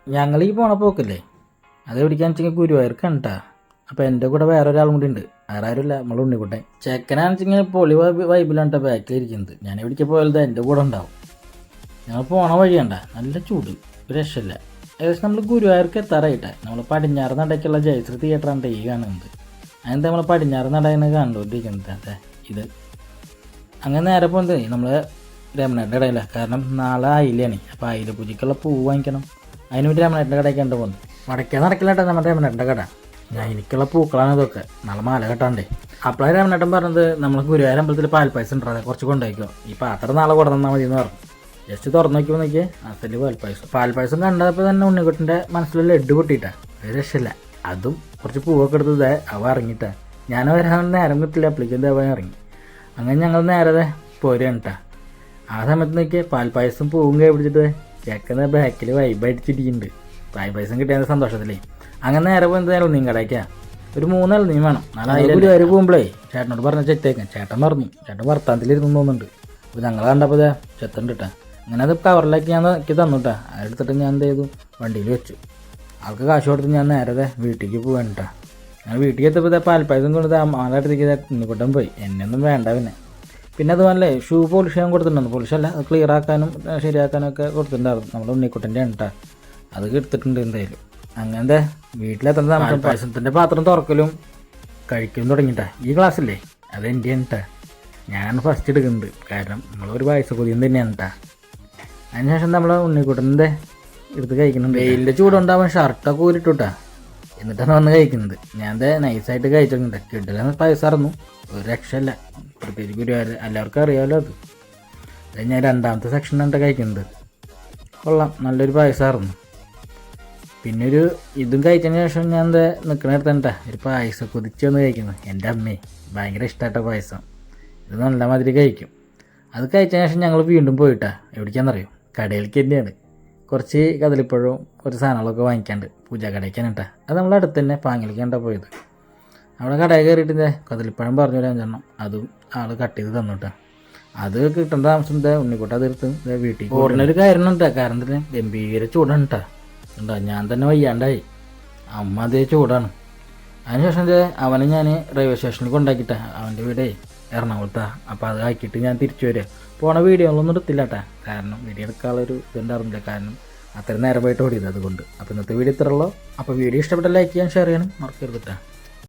ഞങ്ങൾ ഈ പോണ പോക്കില്ലേ അത് എവിടേക്കാന്ന് വെച്ചെങ്കിൽ ഗുരുവായൂർക്ക് കണ്ടാ. അപ്പോൾ എൻ്റെ കൂടെ വേറെ ഒരാളും കൂടി ഉണ്ട്. വേറെ ആരുമില്ല, നമ്മൾ ഉണ്ണിക്കുട്ടൻ. ചെക്കനാണെന്ന് വെച്ചെങ്കിൽ പൊളി വൈബിലാണ് കേട്ടോ ബാക്കിലിരിക്കുന്നത്. ഞാൻ എവിടേക്ക് പോയാലും എൻ്റെ കൂടെ ഉണ്ടാവും. ഞങ്ങൾ പോണ വഴി കണ്ട നല്ല ചൂട്, ഒരു രക്ഷയില്ല. ഏകദേശം നമ്മൾ ഗുരുവായൂർക്ക് എത്താറായിട്ടാണ്. നമ്മൾ പടിഞ്ഞാറ് നടക്കുള്ള ജയശ്രീ തിയേറ്ററാണ് ഈ കാണുന്നത്. അതിനകത്ത് നമ്മൾ പടിഞ്ഞാറ് നടന്ന് കണ്ടുകൊണ്ടിരിക്കുന്നത് അതെ ഇത്. അങ്ങനെ നേരെ പോകുന്നത് നമ്മൾ രമണേട്ടൻ്റെ കടയിലാണ്. കാരണം നാളെ ആയില്ലാണ്. അപ്പോൾ ആയില പൂജയ്ക്കുള്ള പൂവ് വാങ്ങിക്കണം. അതിന് വേണ്ടി രമണേട്ടൻ്റെ കടയിൽ കണ്ടു പോകുന്നത്. വടക്കേ നടക്കില്ലാട്ടോ നമ്മുടെ രമണേട്ടൻ്റെ കട. ഞാൻ എനിക്കുള്ള പൂക്കളാണ് ഇതൊക്കെ. നാളെ മാല കെട്ടാണ്ടേ. അപ്പോഴാണ് രമണേട്ടൻ പറഞ്ഞത് നമ്മൾ ഗുരുവായൂർ അമ്പലത്തിൽ പാൽപ്പായസം ഉണ്ടാകാതെ കുറച്ച് കൊണ്ടുപോയിക്കോ, ഈ പാത്രം നാളെ കൊണ്ടുവന്നാൽ മതി എന്ന് പറഞ്ഞു. ജസ്റ്റ് തുറന്നു നോക്കിയപ്പോൾ നോക്കിയേ അസല് പാൽപ്പായസം കണ്ടപ്പോൾ തന്നെ ഉണ്ണിക്കുട്ടൻ്റെ മനസ്സിലുള്ള ലഡ്ഡു പൊട്ടിയിട്ടാ. ഒരു രക്ഷയില്ല. അതും കുറച്ച് പൂവൊക്കെ എടുത്തത് അവ ഇറങ്ങിയിട്ടാ. ഞാൻ വരാൻ നേരം കിട്ടില്ല, അപ്ലിക്കും ദേവൻ ഇറങ്ങി. അങ്ങനെ ഞങ്ങൾ നേരെ പോരുകയാണ് കേട്ടാ. ആ സമയത്ത് നോക്കിയാൽ പാൽപ്പായസം പൂവും കൈ പിടിച്ചിട്ട് ചേക്കുന്ന ബാക്കിൽ വൈബടിച്ചിരിക്കുന്നുണ്ട്. പാൽപ്പായസം കിട്ടിയ സന്തോഷത്തിലേ. അങ്ങനെ നേരെ പോകുന്നത് ഇളനീം കടയ്ക്കാ. ഒരു 3 ഇളനീം വേണം. നാളെ ഗുരുവായൂർ പോകുമ്പോഴേ ചേട്ടനോട് പറഞ്ഞ ചെറ്റേക്കാൻ. ചേട്ടൻ പറഞ്ഞു. ചേട്ടൻ വർത്താനത്തിലിരുന്നു തോന്നുന്നുണ്ട്. അപ്പോൾ ഞങ്ങൾ കണ്ടപ്പോൾ ചെത്തുണ്ട് കേട്ടാ. അങ്ങനെ അത് കവറിലേക്ക് ഞാൻ തന്നു കേട്ടാ. അതെടുത്തിട്ട് ഞാൻ എന്ത് ചെയ്തു, വണ്ടിയിൽ വെച്ചു. ആൾക്ക് കാശ് കൊടുത്ത് ഞാൻ നേരെ വീട്ടിലേക്ക് പോകാൻ കേട്ടാ. ഞാൻ വീട്ടിലേക്ക് എത്തപ്പോൾ പാൽപ്പായസം കൊണ്ട് ആളുടെ അടുത്തേക്ക് ഉണ്ണിക്കുട്ടൻ പോയി. എന്നെയൊന്നും വേണ്ട. പിന്നെ അതുപോലെ ഷൂ പോളിഷ് ചെയ്യാൻ കൊടുത്തിട്ടുണ്ടായിരുന്നു. പോളിഷല്ല, അത് ക്ലിയർ ആക്കാനും ശരിയാക്കാനും ഒക്കെ കൊടുത്തിട്ടുണ്ടായിരുന്നു. നമ്മുടെ ഉണ്ണിക്കുട്ടൻ്റെ കേട്ടാ. അത് എടുത്തിട്ടുണ്ട് എന്തായാലും. അങ്ങനത്തെ വീട്ടിലെത്തുന്ന പായസത്തിൻ്റെ പാത്രം തുറക്കലും കഴിക്കലും തുടങ്ങിയിട്ടാ. ഈ ഗ്ലാസ്സില്ലേ അത് എൻ്റെ കേട്ടാ. ഞാനാണ് ഫസ്റ്റ് എടുക്കുന്നത്. കാരണം നമ്മളൊരു പായസ കൊതിയും തന്നെയാണ് കേട്ടാ. അതിനുശേഷം നമ്മൾ ഉണ്ണിക്കുട്ടൻ്റെ എടുത്ത് കഴിക്കുന്നുണ്ട്. വെയിലിൻ്റെ ചൂടുണ്ടാവാൻ ഷർട്ടൊക്കെ ഊരിട്ടുട്ടാ. എന്നിട്ടാണ് വന്ന് കഴിക്കുന്നത്. ഞാൻ നൈസായിട്ട് കഴിച്ചിട്ടുണ്ട്. കിട്ടില്ലെന്ന് പായസമായിരുന്നു. ഒരു രക്ഷയില്ല. പ്രത്യേകിച്ച് ഗുരുവായൂർ എല്ലാവർക്കും അറിയാമല്ലോ അത്. ഞാൻ 2ാമത്തെ സെക്ഷനാണ് കഴിക്കുന്നത്. കൊള്ളാം, നല്ലൊരു പായസമായിരുന്നു. പിന്നെ ഇതും കഴിച്ചതിന് ശേഷം ഞാൻ നിൽക്കണിടത്തണ്ടാ ഒരു പായസം കൊതിച്ച് വന്ന് കഴിക്കുന്നത്. എൻ്റെ അമ്മേ ഭയങ്കര ഇഷ്ടമായിട്ട പായസം. ഇത് നല്ല മാതിരി കഴിക്കും. അത് കഴിച്ചതിന് ശേഷം ഞങ്ങൾ വീണ്ടും പോയിട്ടാ. എവിടേക്കാണെന്നറിയോ? കടയിലേക്ക് തന്നെയാണ്. കുറച്ച് കദളിപ്പഴവും കുറച്ച് സാധനങ്ങളൊക്കെ വാങ്ങിക്കാണ്ട് പൂജാ കടയ്ക്കാണ് കേട്ടാ. അത് നമ്മളെ അടുത്ത് തന്നെ പാങ്ങിലേക്കാണ്ടാ പോയത്. അവിടെ കടയിൽ കയറിയിട്ട് കദളിപ്പഴം പറഞ്ഞു 5 അതും ആൾ കട്ട് ചെയ്ത് തന്നുട്ടാ. അത് കിട്ടേണ്ട താമസം ഉണ്ണിക്കുട്ട അതെടുത്ത് വീട്ടിൽ ഓടുന്നൊരു കാര്യമുണ്ടാ. കാരണം തന്നെ ഗംഭീര ചൂടാണ് കേട്ടാ. ഉണ്ടാ ഞാൻ തന്നെ വയ്യാണ്ടായി. അമ്മ അതേ ചൂടാണ്. അതിനുശേഷം അവനെ ഞാൻ റെയിൽവേ സ്റ്റേഷനിൽ കൊണ്ടാക്കിയിട്ടാ. അവൻ്റെ വീടേ എറണാകുളത്താ. അപ്പോൾ അത് ആക്കിയിട്ട് ഞാൻ തിരിച്ചു വരിക. പോണ വീഡിയോകളൊന്നും എടുത്തില്ല കേട്ടാ. കാരണം വീഡിയോ എടുക്കാനുള്ളൊരു ഇതുണ്ടായിരുന്നില്ല. കാരണം അത്രയും നേരം പോയിട്ട് ഓടിയത് അതുകൊണ്ട്. അപ്പോൾ ഇന്നത്തെ വീഡിയോ ഇത്രയുള്ളൂ. അപ്പോൾ വീഡിയോ ഇഷ്ടപ്പെട്ട ലൈക്ക് ചെയ്യാൻ ഷെയർ ചെയ്യാനും മറക്കരുത് കേട്ടാ.